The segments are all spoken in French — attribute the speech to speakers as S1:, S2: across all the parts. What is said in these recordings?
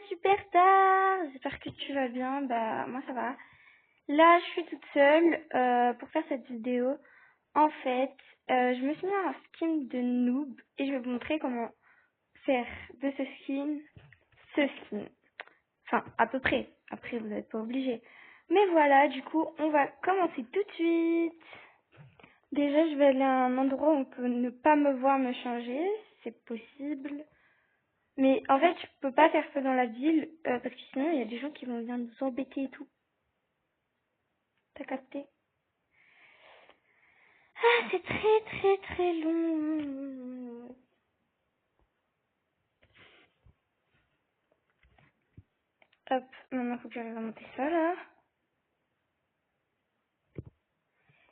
S1: super tard. J'espère que tu vas bien. Bah moi ça va. Là je suis toute seule pour faire cette vidéo. En fait, je me suis mis un skin de noob et je vais vous montrer comment faire de ce skin. Enfin, à peu près. Après vous n'êtes pas obligés. Mais voilà, du coup on va commencer tout de suite. Déjà je vais aller à un endroit où on peut ne pas me voir me changer. C'est possible. Mais en fait, je peux pas faire ça dans la ville, parce que sinon, il y a des gens qui vont venir nous embêter et tout. T'as capté? Ah, c'est très très très long. Hop, maintenant, faut que j'arrive à monter ça, là.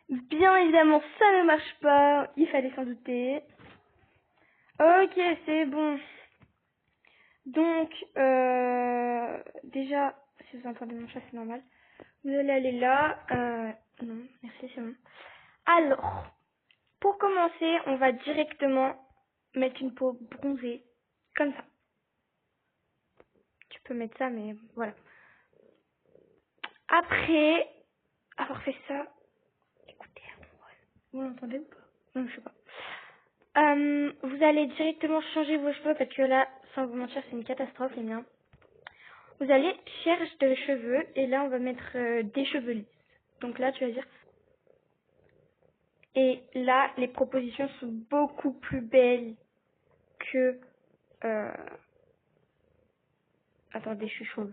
S1: Bien évidemment, ça ne marche pas. Il fallait s'en douter. Ok, c'est bon. Donc, déjà, si vous entendez mon chat, c'est normal. Vous allez aller là. Non, merci, c'est bon. Alors, pour commencer, on va directement mettre une peau bronzée, comme ça. Tu peux mettre ça, mais voilà. Après avoir fait ça, écoutez, vous l'entendez ou pas? Non, je sais pas. Vous allez directement changer vos cheveux parce que là, sans vous mentir, c'est une catastrophe les miens. Vous allez chercher de cheveux et là, on va mettre des cheveux lisses. Donc là, tu vas dire. Et là, les propositions sont beaucoup plus belles que. Attendez, je suis chauve.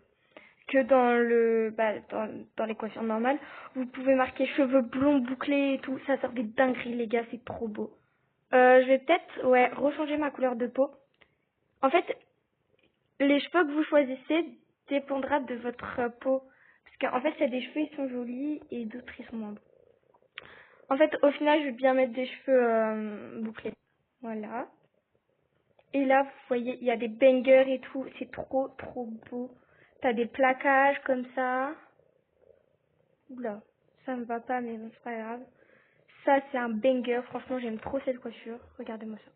S1: Que dans l'équation normale, vous pouvez marquer cheveux blonds bouclés et tout, ça sort des dingueries les gars, c'est trop beau. Je vais peut-être rechanger ma couleur de peau. En fait, les cheveux que vous choisissez dépendra de votre peau, parce qu'en fait, il y a des cheveux ils sont jolis et d'autres ils sont moins beaux. En fait, au final, je vais bien mettre des cheveux bouclés. Voilà. Et là, vous voyez, il y a des bangers et tout, c'est trop trop beau. T'as des plaquages comme ça. Oula, ça me va pas, mais bon, c'est pas grave. Ça, c'est un banger. Franchement, j'aime trop cette coiffure. Regardez-moi ça.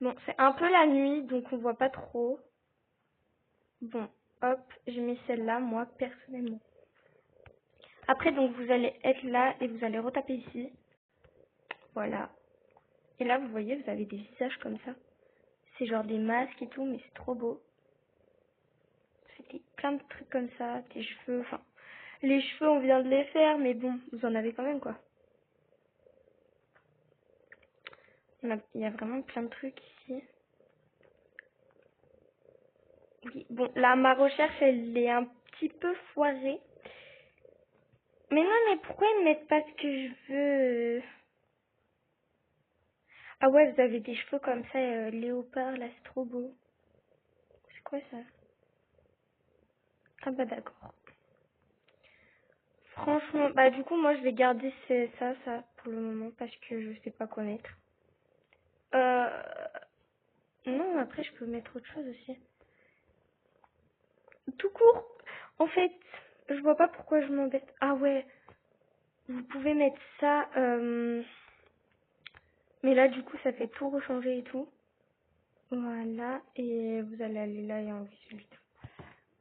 S1: Bon, c'est un peu la nuit, donc on voit pas trop. Bon, hop, j'ai mis celle-là, moi, personnellement. Après, donc, vous allez être là et vous allez retaper ici. Voilà. Et là, vous voyez, vous avez des visages comme ça. C'est genre des masques et tout, mais c'est trop beau. C'était plein de trucs comme ça, tes cheveux, enfin... Les cheveux, on vient de les faire, mais bon, vous en avez quand même, quoi. Il y a vraiment plein de trucs ici. Oui, bon, là, ma recherche, elle est un petit peu foirée. Mais non, mais pourquoi ils ne mettent pas ce que je veux? Ah ouais, vous avez des cheveux comme ça, léopard, là, c'est trop beau. C'est quoi ça? Ah bah d'accord. Franchement, bah du coup, moi, je vais garder ça, pour le moment, parce que je sais pas quoi mettre. Non, après, je peux mettre autre chose aussi. Tout court. En fait, je vois pas pourquoi je m'embête. Ah ouais, vous pouvez mettre ça, mais là, du coup, ça fait tout rechanger et tout. Voilà, et vous allez aller là et enlever celui-là.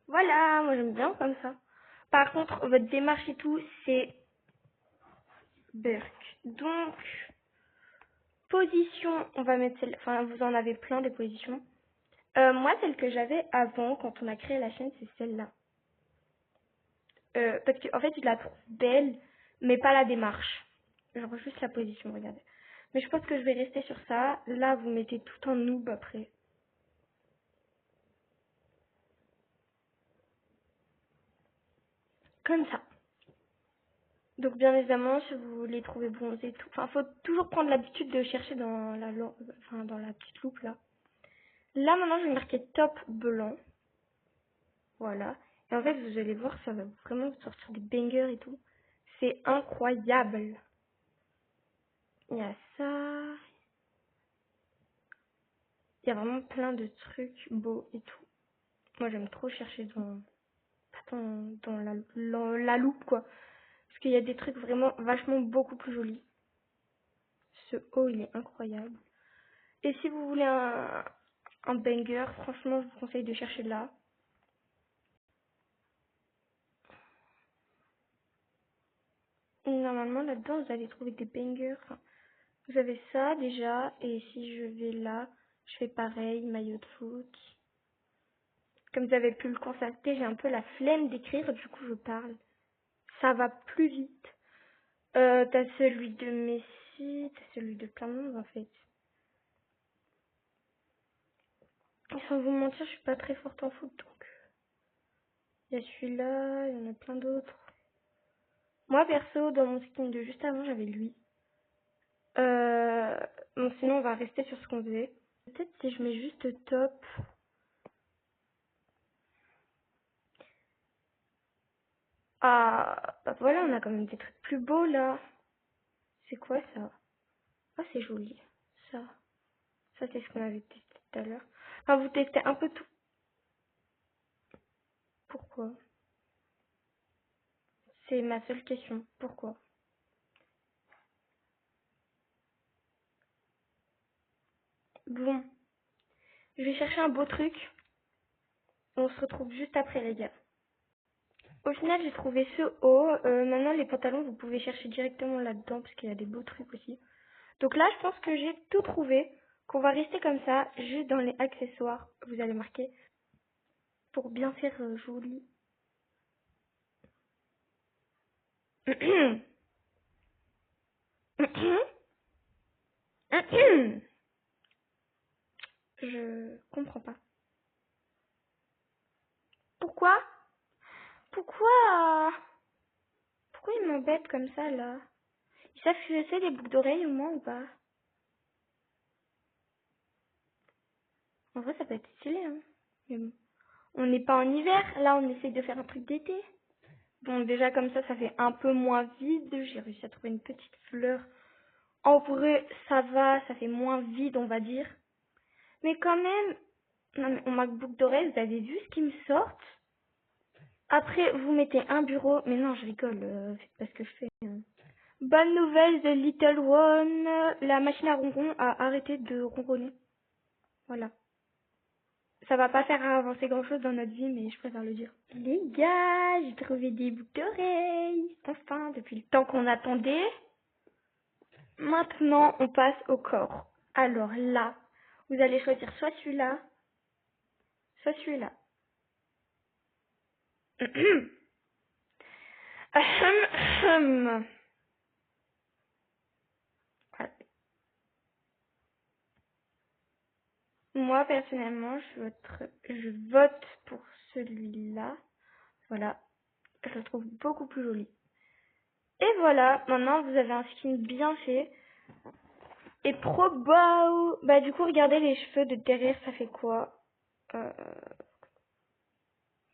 S1: Voilà, moi j'aime bien comme ça. Par contre, votre démarche et tout, c'est Burk. Donc, position, on va mettre celle, enfin vous en avez plein des positions. Moi, celle que j'avais avant, quand on a créé la chaîne, c'est celle-là. Parce qu'en fait, je la trouve belle, mais pas la démarche. Genre juste la position, regardez. Mais je pense que je vais rester sur ça. Là, vous mettez tout en noob après. Comme ça. Donc bien évidemment, si vous voulez trouver bronzé et tout, enfin, faut toujours prendre l'habitude de chercher dans dans la petite loupe là. Là maintenant, je vais marquer top blanc. Voilà. Et en fait, vous allez voir, ça va vraiment vous sortir des bangers et tout. C'est incroyable. Il y a ça. Il y a vraiment plein de trucs beaux et tout. Moi, j'aime trop chercher dans la loupe quoi. Parce qu'il y a des trucs vraiment vachement beaucoup plus jolis. Ce haut, il est incroyable. Et si vous voulez un banger. Franchement, je vous conseille de chercher là. Normalement, là-dedans, vous allez trouver des bangers. Enfin, vous avez ça déjà. Et si je vais là, je fais pareil, maillot de foot. Comme vous avez pu le constater, j'ai un peu la flemme d'écrire, du coup je parle. Ça va plus vite. T'as celui de Messi, t'as celui de plein de monde en fait. Et sans vous mentir, je suis pas très forte en foot, donc il y a celui-là, il y en a plein d'autres. Moi perso, dans mon skin de juste avant, j'avais lui. Bon, sinon on va rester sur ce qu'on faisait. Peut-être si je mets juste top. Ah, bah voilà, on a quand même des trucs plus beaux là. C'est quoi ça? Ah, c'est joli. Ça c'est ce qu'on avait testé tout à l'heure. Enfin, vous testez un peu tout. Pourquoi? C'est ma seule question. Pourquoi? Bon, je vais chercher un beau truc. On se retrouve juste après, les gars. Au final, j'ai trouvé ce haut. Maintenant, les pantalons, vous pouvez chercher directement là-dedans parce qu'il y a des beaux trucs aussi. Donc là, je pense que j'ai tout trouvé. Qu'on va rester comme ça, juste dans les accessoires. Vous allez marquer pour bien faire joli. Je comprends pas. Pourquoi? Pourquoi? Pourquoi ils m'embêtent comme ça, là? Ils savent que je sais les boucles d'oreilles au moins ou pas? En vrai, ça peut être stylé, hein. Mais bon. On n'est pas en hiver, là on essaye de faire un truc d'été. Bon, déjà comme ça fait un peu moins vide. J'ai réussi à trouver une petite fleur. En vrai, ça va, ça fait moins vide, on va dire. Mais quand même, non mais on m'a boucle d'oreilles, vous avez vu ce qui me sortent? Après, vous mettez un bureau. Mais non, je rigole, c'est pas ce que je fais. Bonne nouvelle de Little One, la machine à ronron a arrêté de ronronner. Voilà. Ça va pas faire avancer grand chose dans notre vie, mais je préfère le dire. Les gars, j'ai trouvé des boucles d'oreilles. Enfin, depuis le temps qu'on attendait. Maintenant, on passe au corps. Alors là, vous allez choisir soit celui-là, soit celui-là. Moi, personnellement, je vote pour celui-là. Voilà. Je le trouve beaucoup plus joli. Et voilà, maintenant vous avez un skin bien fait. Et pro beau. Bah du coup, regardez les cheveux de derrière, ça fait quoi? euh,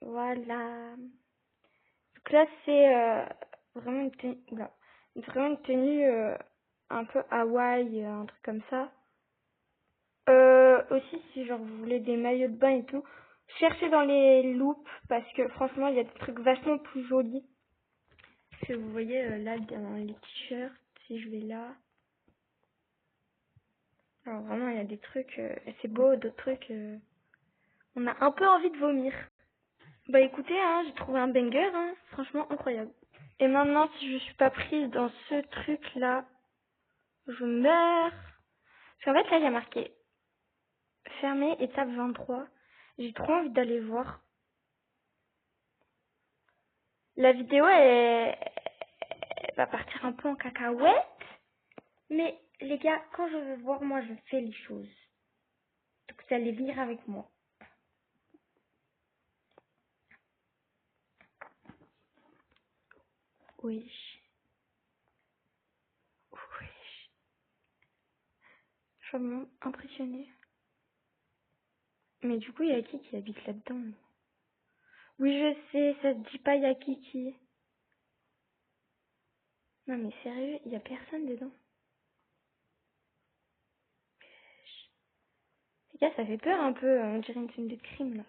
S1: Voilà. Donc là, c'est vraiment une tenue, oula, vraiment une tenue un peu Hawaï, un truc comme ça. Aussi, si genre vous voulez des maillots de bain et tout, cherchez dans les loupes parce que franchement, il y a des trucs vachement plus jolis. Parce que vous voyez là dans les t-shirts, si je vais là. Alors vraiment, il y a des trucs, c'est beau, d'autres trucs, on a un peu envie de vomir. Bah écoutez, hein, j'ai trouvé un banger, hein, franchement incroyable. Et maintenant, si je suis pas prise dans ce truc-là, je meurs. Parce qu'en fait, là, il y a marqué fermé, étape 23. J'ai trop envie d'aller voir. La vidéo, elle va partir un peu en cacahuète. Mais les gars, quand je veux voir, moi, je fais les choses. Donc, vous allez venir avec moi. Oui. Oui. Je suis vraiment impressionnée. Mais du coup, il y a qui habite là-dedans? Oui, je sais, ça se dit pas il y a Kiki. Non mais sérieux, il y a personne dedans. Les gars, ça fait peur un peu, on dirait une scène de crime là.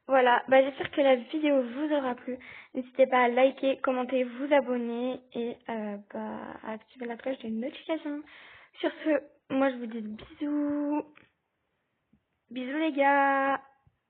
S1: Voilà, bah, j'espère que la vidéo vous aura plu. N'hésitez pas à liker, commenter, vous abonner et à activer la cloche de notification. Sur ce, moi je vous dis bisous. Bisous les gars.